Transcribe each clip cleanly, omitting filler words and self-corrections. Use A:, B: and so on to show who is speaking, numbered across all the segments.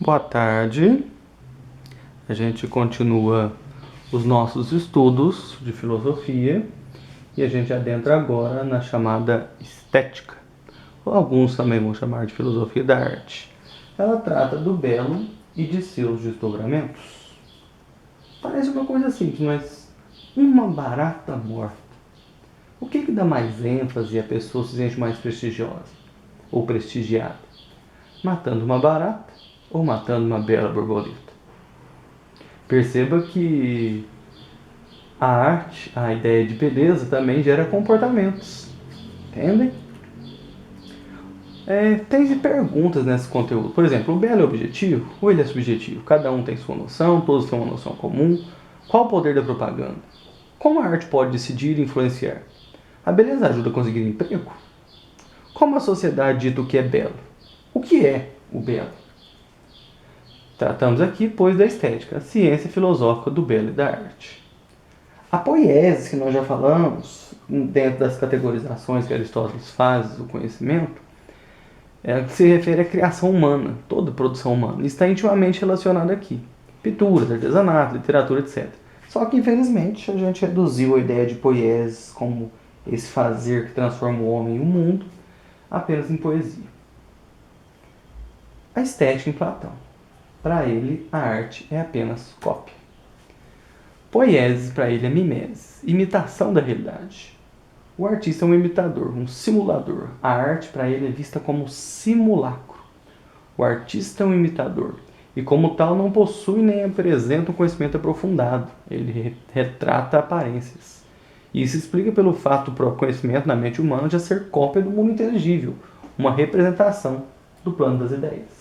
A: Boa tarde. A gente continua os nossos estudos de filosofia e a gente adentra agora na chamada estética, ou alguns também vão chamar de filosofia da arte. Ela trata do belo e de seus desdobramentos. Parece uma coisa simples, mas uma barata morta. O que dá mais ênfase e a pessoa se sente mais prestigiosa ou prestigiada? Matando uma barata ou matando uma bela borboleta? Perceba que a arte, a ideia de beleza, também gera comportamentos. Entendem? Tem perguntas nesse conteúdo. Por exemplo, o belo é objetivo ou ele é subjetivo? Cada um tem sua noção, todos têm uma noção comum. Qual o poder da propaganda? Como a arte pode decidir e influenciar? A beleza ajuda a conseguir emprego? Como a sociedade dita o que é belo? O que é o belo? Tratamos aqui, pois, da estética, a ciência filosófica do belo e da arte. A poiese, que nós já falamos, dentro das categorizações que Aristóteles faz do conhecimento, se refere à criação humana, toda produção humana. Está intimamente relacionada aqui. Pintura, artesanato, literatura, etc. Só que, infelizmente, a gente reduziu a ideia de poiese como esse fazer que transforma o homem e o mundo apenas em poesia. A estética em Platão. Para ele, a arte é apenas cópia. Poiese, para ele, é mimese, imitação da realidade. O artista é um imitador, um simulador. A arte, para ele, é vista como simulacro. O artista é um imitador e, como tal, não possui nem apresenta um conhecimento aprofundado. Ele retrata aparências. E isso explica pelo fato do próprio conhecimento na mente humana de ser cópia do mundo inteligível, uma representação do plano das ideias.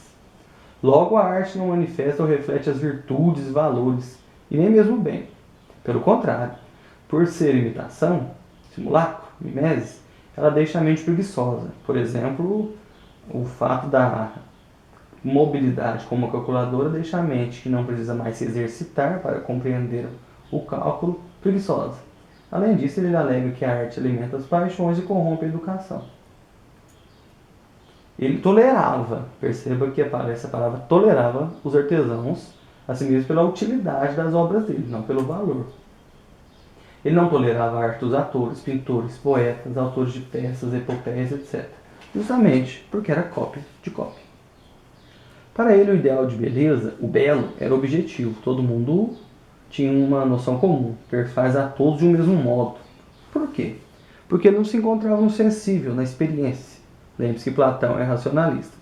A: Logo, a arte não manifesta ou reflete as virtudes e valores, e nem mesmo o bem. Pelo contrário, por ser imitação, simulacro, mimese, ela deixa a mente preguiçosa. Por exemplo, o fato da mobilidade como uma calculadora deixa a mente, que não precisa mais se exercitar para compreender o cálculo, preguiçosa. Além disso, ele alega que a arte alimenta as paixões e corrompe a educação. Ele tolerava, perceba que essa palavra tolerava os artesãos, assim mesmo pela utilidade das obras dele, não pelo valor. Ele não tolerava a arte dos atores, pintores, poetas, autores de peças, epopeias, etc. Justamente porque era cópia de cópia. Para ele, o ideal de beleza, o belo, era objetivo. Todo mundo tinha uma noção comum, perfaz a todos de um mesmo modo. Por quê? Porque ele não se encontrava no sensível, na experiência. Lembre-se que Platão é racionalista,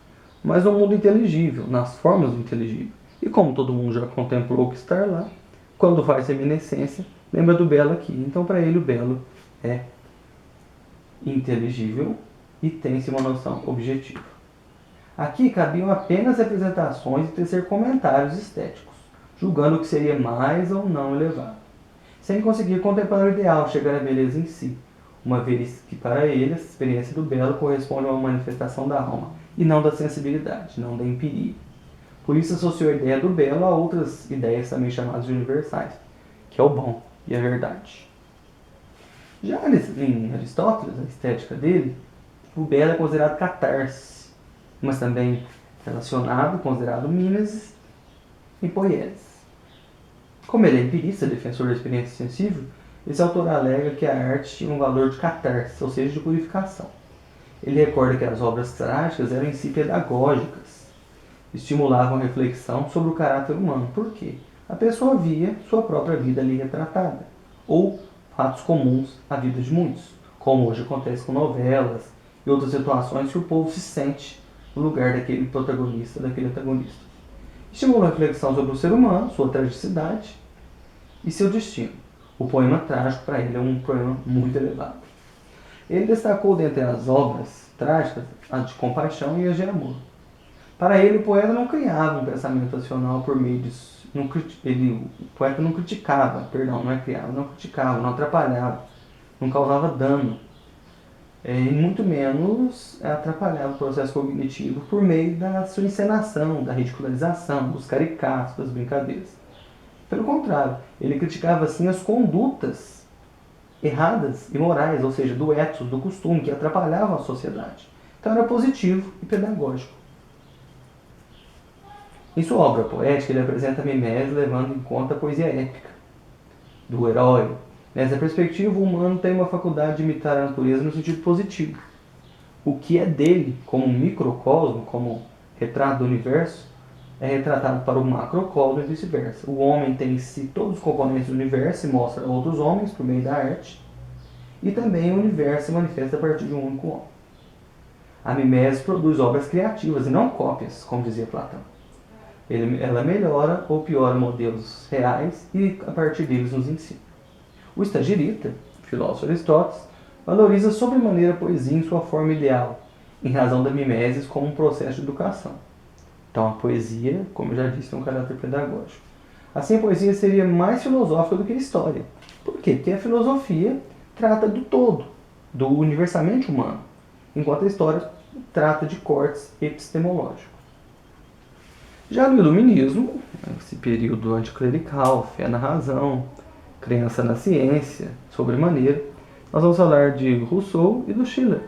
A: mas no mundo inteligível, nas formas do inteligível. E como todo mundo já contemplou o que está lá, quando faz reminiscência, lembra do belo aqui. Então, para ele, o belo é inteligível e tem-se uma noção objetiva. Aqui cabiam apenas representações e tecer comentários estéticos, julgando o que seria mais ou não elevado, sem conseguir contemplar o ideal, chegar à beleza em si, uma vez que para ele a experiência do belo corresponde a uma manifestação da alma, e não da sensibilidade, não da empiria. Por isso associou a ideia do belo a outras ideias também chamadas de universais, que é o bom e a verdade. Já em Aristóteles, a estética dele, o belo é considerado catarse, mas também relacionado, considerado mimesis e poiesis. Como ele é empirista, defensor da experiência sensível, esse autor alega que a arte tinha um valor de catarse, ou seja, de purificação. Ele recorda que as obras trágicas eram em si pedagógicas, estimulavam a reflexão sobre o caráter humano. Por quê? A pessoa via sua própria vida ali retratada, ou fatos comuns à vida de muitos, como hoje acontece com novelas e outras situações que o povo se sente no lugar daquele protagonista, daquele antagonista. Estimulou a reflexão sobre o ser humano, sua tragicidade e seu destino. O poema trágico, para ele, é um poema muito elevado. Ele destacou dentre as obras trágicas as de compaixão e as de amor. Para ele, o poeta não criava um pensamento racional por meio disso. O poeta não criticava, não criticava, não atrapalhava, não causava dano. E muito menos atrapalhava o processo cognitivo por meio da sua encenação, da ridicularização, dos caricatos, das brincadeiras. Pelo contrário, ele criticava assim as condutas erradas e morais, ou seja, do ethos, do costume, que atrapalhavam a sociedade. Então era positivo e pedagógico. Em sua obra poética, ele apresenta Mimeses levando em conta a poesia épica do herói. Nessa perspectiva, o humano tem uma faculdade de imitar a natureza no sentido positivo. O que é dele, como um microcosmo, como retrato do universo, é retratado para o macrocosmo e vice-versa. O homem tem em si todos os componentes do universo e mostra a outros homens por meio da arte, e também o universo se manifesta a partir de um único homem. A Mimeses produz obras criativas e não cópias, como dizia Platão. Ela melhora ou piora modelos reais e a partir deles nos ensina. O Estagirita, filósofo Aristóteles, valoriza sobremaneira a poesia em sua forma ideal, em razão da mimesis como um processo de educação. Então a poesia, como eu já disse, tem um caráter pedagógico. Assim a poesia seria mais filosófica do que a história. Por quê? Porque a filosofia trata do todo, do universalmente humano, enquanto a história trata de cortes epistemológicos. Já no Iluminismo, esse período anticlerical, fé na razão, crença na ciência, sobremaneira, nós vamos falar de Rousseau e do Schiller.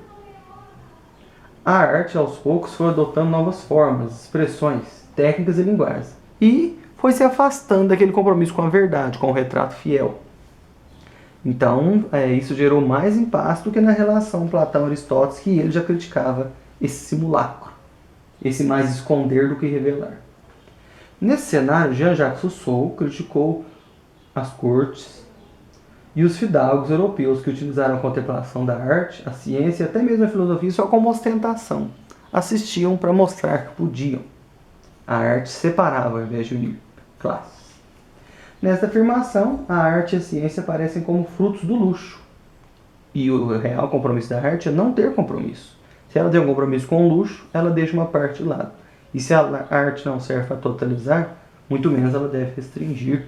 A: A arte, aos poucos, foi adotando novas formas, expressões, técnicas e linguagens. E foi se afastando daquele compromisso com a verdade, com o retrato fiel. Então, isso gerou mais impasse do que na relação Platão-Aristóteles, que ele já criticava esse simulacro, esse mais esconder do que revelar. Nesse cenário, Jean-Jacques Rousseau criticou as cortes e os fidalgos europeus que utilizaram a contemplação da arte, a ciência e até mesmo a filosofia só como ostentação. Assistiam para mostrar que podiam. A arte separava ao invés de unir classes. Nesta afirmação, a arte e a ciência aparecem como frutos do luxo. E o real compromisso da arte é não ter compromisso. Se ela tem um compromisso com o luxo, ela deixa uma parte de lado. E se a arte não serve para totalizar, muito menos ela deve restringir.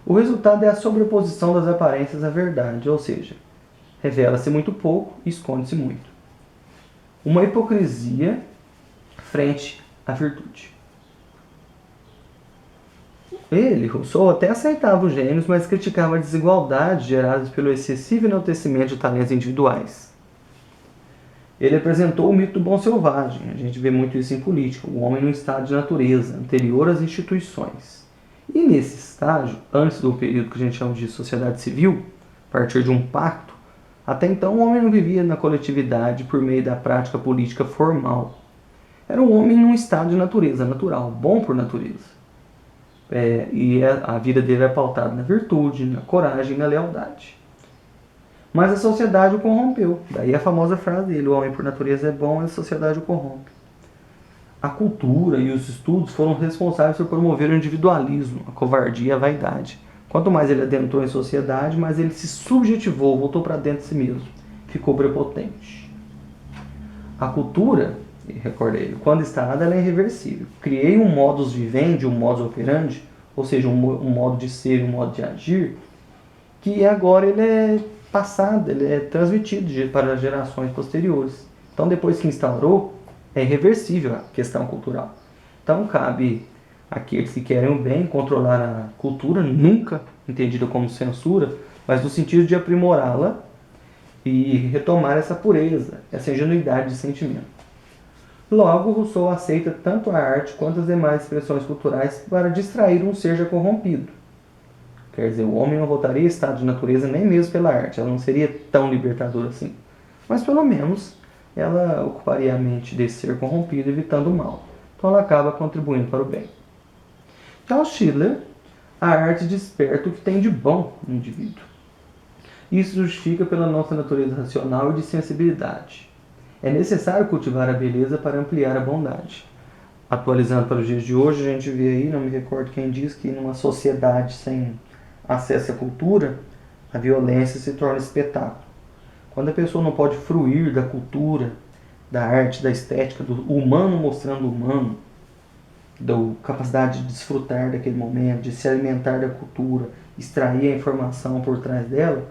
A: O resultado é a sobreposição das aparências à verdade, ou seja, revela-se muito pouco e esconde-se muito. Uma hipocrisia frente à virtude. Ele, Rousseau, até aceitava os gênios, mas criticava a desigualdade gerada pelo excessivo enaltecimento de talentos individuais. Ele apresentou o mito do bom selvagem. A gente vê muito isso em política. O homem no estado de natureza, anterior às instituições. E nesse estágio, antes do período que a gente chama de sociedade civil, a partir de um pacto, até então o homem não vivia na coletividade por meio da prática política formal. Era um homem num estado de natureza, natural, bom por natureza. A vida dele era pautada na virtude, na coragem e na lealdade. Mas a sociedade o corrompeu. Daí a famosa frase dele, o homem por natureza é bom, a sociedade o corrompe. A cultura e os estudos foram responsáveis por promover o individualismo, a covardia e a vaidade. Quanto mais ele adentrou em sociedade, mais ele se subjetivou, voltou para dentro de si mesmo. Ficou prepotente. A cultura, recorda ele, quando instalada, ela é irreversível. Criei um modus vivendi, um modus operandi, ou seja, um modo de ser, um modo de agir, que agora ele é passado, ele é transmitido para gerações posteriores. Então, depois que instaurou, é irreversível a questão cultural. Então, cabe àqueles que querem o bem controlar a cultura, nunca entendida como censura, mas no sentido de aprimorá-la e retomar essa pureza, essa ingenuidade de sentimento. Logo, Rousseau aceita tanto a arte quanto as demais expressões culturais para distrair um ser já corrompido. Quer dizer, o homem não voltaria a estado de natureza nem mesmo pela arte, ela não seria tão libertadora assim. Mas pelo menos ela ocuparia a mente desse ser corrompido, evitando o mal. Então ela acaba contribuindo para o bem. Já o Schiller, a arte desperta o que tem de bom no indivíduo. Isso justifica pela nossa natureza racional e de sensibilidade. É necessário cultivar a beleza para ampliar a bondade. Atualizando para os dias de hoje, a gente vê aí, não me recordo quem diz, que numa sociedade sem acesso à cultura, a violência se torna espetáculo. Quando a pessoa não pode fruir da cultura, da arte, da estética, do humano mostrando o humano, da capacidade de desfrutar daquele momento, de se alimentar da cultura, extrair a informação por trás dela,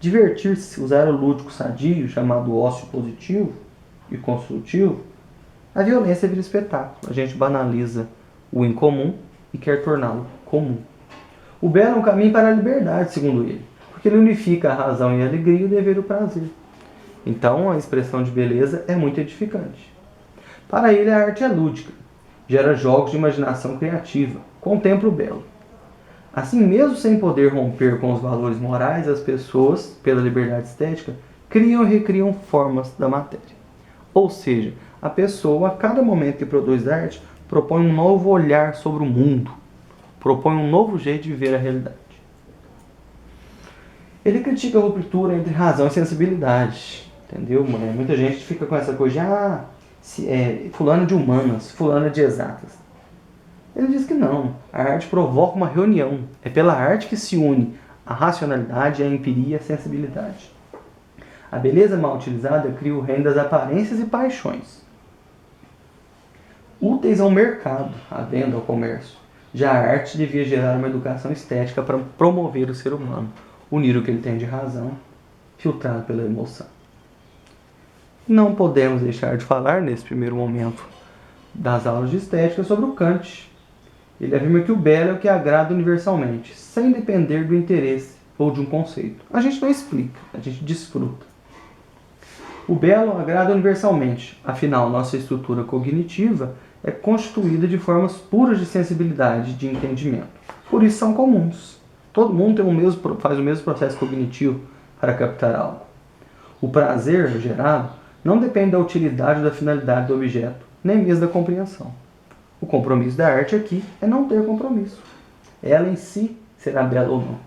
A: divertir-se, usar o lúdico sadio, chamado ócio positivo e construtivo, a violência vira espetáculo. A gente banaliza o incomum e quer torná-lo comum. O belo é um caminho para a liberdade, segundo ele, porque ele unifica a razão e a alegria, o dever e o prazer. Então, a expressão de beleza é muito edificante. Para ele, a arte é lúdica. gera jogos de imaginação criativa, contempla o belo. Assim, mesmo sem poder romper com os valores morais, as pessoas, pela liberdade estética, criam e recriam formas da matéria. Ou seja, a pessoa, a cada momento que produz arte, propõe um novo olhar sobre o mundo, propõe um novo jeito de ver a realidade. Ele critica a ruptura entre razão e sensibilidade, entendeu? Muita gente fica com essa coisa de fulano de humanas, fulano de exatas. Ele diz que não, a arte provoca uma reunião, é pela arte que se une a racionalidade, a empiria e a sensibilidade. A beleza mal utilizada cria o reino das aparências e paixões, úteis ao mercado, à venda, ao comércio. Já a arte devia gerar uma educação estética para promover o ser humano, unir o que ele tem de razão, filtrado pela emoção. Não podemos deixar de falar, nesse primeiro momento das aulas de estética, sobre o Kant. Ele afirma que o belo é o que agrada universalmente, sem depender do interesse ou de um conceito. A gente não explica, a gente desfruta. O belo agrada universalmente, afinal, nossa estrutura cognitiva é constituída de formas puras de sensibilidade, de entendimento. Por isso são comuns. Todo mundo faz o mesmo processo cognitivo para captar algo. O prazer gerado não depende da utilidade ou da finalidade do objeto, nem mesmo da compreensão. O compromisso da arte aqui é não ter compromisso. Ela em si será bela ou não.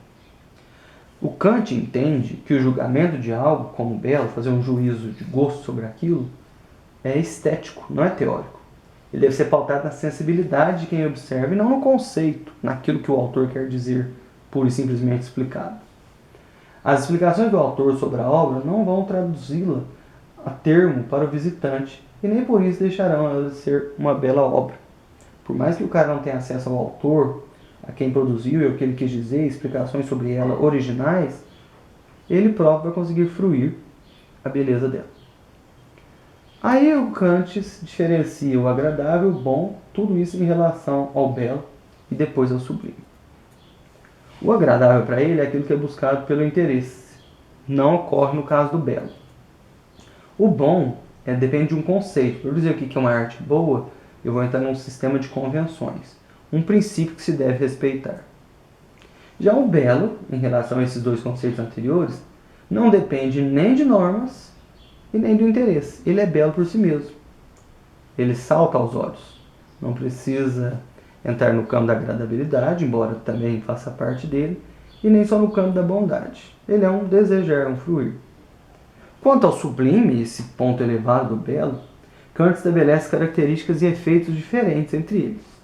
A: O Kant entende que o julgamento de algo como belo, fazer um juízo de gosto sobre aquilo, é estético, não é teórico. Ele deve ser pautado na sensibilidade de quem observa e não no conceito, naquilo que o autor quer dizer, pura e simplesmente explicado. As explicações do autor sobre a obra não vão traduzi-la a termo para o visitante e nem por isso deixarão ela de ser uma bela obra. Por mais que o cara não tenha acesso ao autor, a quem produziu e o que ele quis dizer, explicações sobre ela originais, ele próprio vai conseguir fruir a beleza dela. Aí o Kant diferencia o agradável, o bom, tudo isso em relação ao belo e depois ao sublime. O agradável para ele é aquilo que é buscado pelo interesse. Não ocorre no caso do belo. O bom depende de um conceito. Para eu dizer o que é uma arte boa, eu vou entrar num sistema de convenções. Um princípio que se deve respeitar. Já o belo, em relação a esses dois conceitos anteriores, não depende nem de normas e nem do interesse. Ele é belo por si mesmo. Ele salta aos olhos. Não precisa entrar no campo da agradabilidade, embora também faça parte dele, e nem só no campo da bondade. Ele é um desejar, um fruir. Quanto ao sublime, esse ponto elevado do belo, Kant estabelece características e efeitos diferentes entre eles.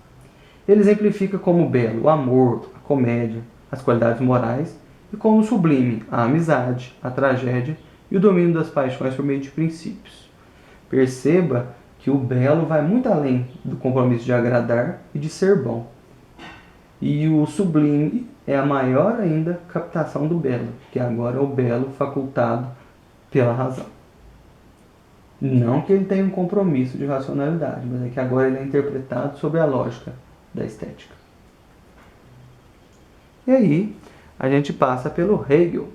A: Ele exemplifica como belo o amor, a comédia, as qualidades morais, e como sublime a amizade, a tragédia e o domínio das paixões por meio de princípios. Perceba que o belo vai muito além do compromisso de agradar e de ser bom. E o sublime é a maior ainda captação do belo, que agora é o belo facultado pela razão. Não que ele tenha um compromisso de racionalidade, mas é que agora ele é interpretado sob a lógica da estética. E aí, a gente passa pelo Hegel.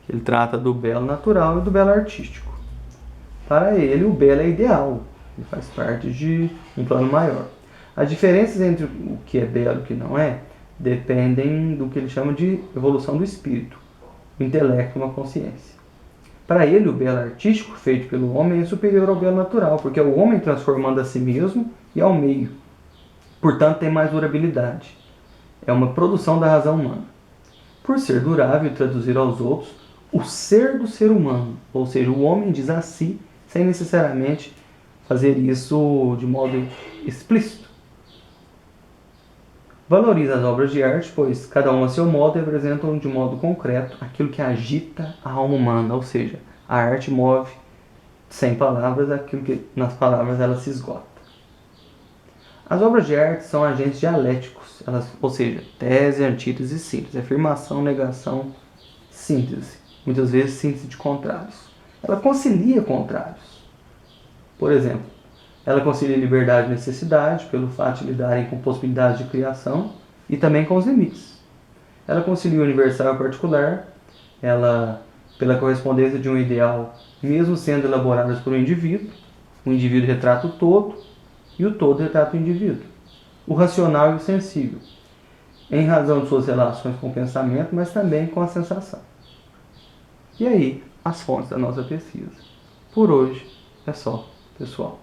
A: Ele trata do belo natural e do belo artístico. Para ele, o belo é ideal. Ele faz parte de um plano maior. As diferenças entre o que é belo e o que não é dependem do que ele chama de evolução do espírito, o intelecto e uma consciência. Para ele, o belo artístico feito pelo homem é superior ao belo natural, porque é o homem transformando a si mesmo e ao meio. Portanto, tem mais durabilidade. É uma produção da razão humana. Por ser durável e traduzir aos outros o ser do ser humano, ou seja, o homem diz a si, sem necessariamente fazer isso de modo explícito. Valoriza as obras de arte, pois cada uma a seu modo representam de modo concreto aquilo que agita a alma humana, ou seja, a arte move sem palavras aquilo que nas palavras ela se esgota. As obras de arte são agentes dialéticos, ou seja, tese, antítese e síntese, afirmação, negação, síntese, muitas vezes síntese de contrários. Ela concilia contrários. Por exemplo, ela concilia liberdade e necessidade, pelo fato de lidarem com possibilidades de criação e também com os limites. Ela concilia o universal e o particular, ela, pela correspondência de um ideal, mesmo sendo elaboradas por um indivíduo, o indivíduo retrata o todo, e o todo retrata o indivíduo. O racional e o sensível, em razão de suas relações com o pensamento, mas também com a sensação. E aí, as fontes da nossa pesquisa. Por hoje é só, pessoal.